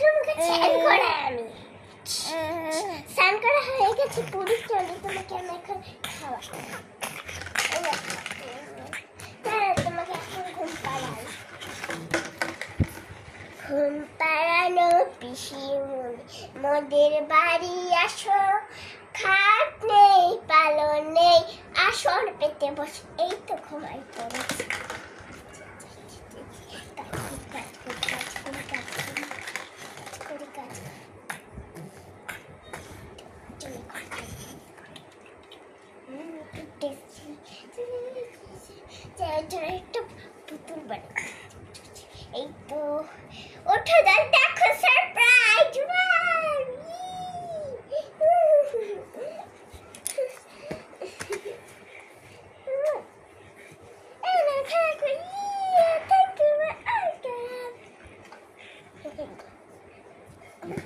তোমাকে স্নান করা আমি স্নান করা হয়ে গেছে পুরো, চলো তোমাকে আমি এখন খাওয়াবো। তোমাকে এখন ঘুম পাড়াই। ঘুম পাড়ানো পিসিমণি মোদের বাড়ি আসো, খাট নেই পালন নেই আসর পেতে বস। এই তো ঘুমাই পড়েছে। একটা পুতুল বানাই। এই তো ওঠো, দেখো সারপ্রাইজ। Thank you.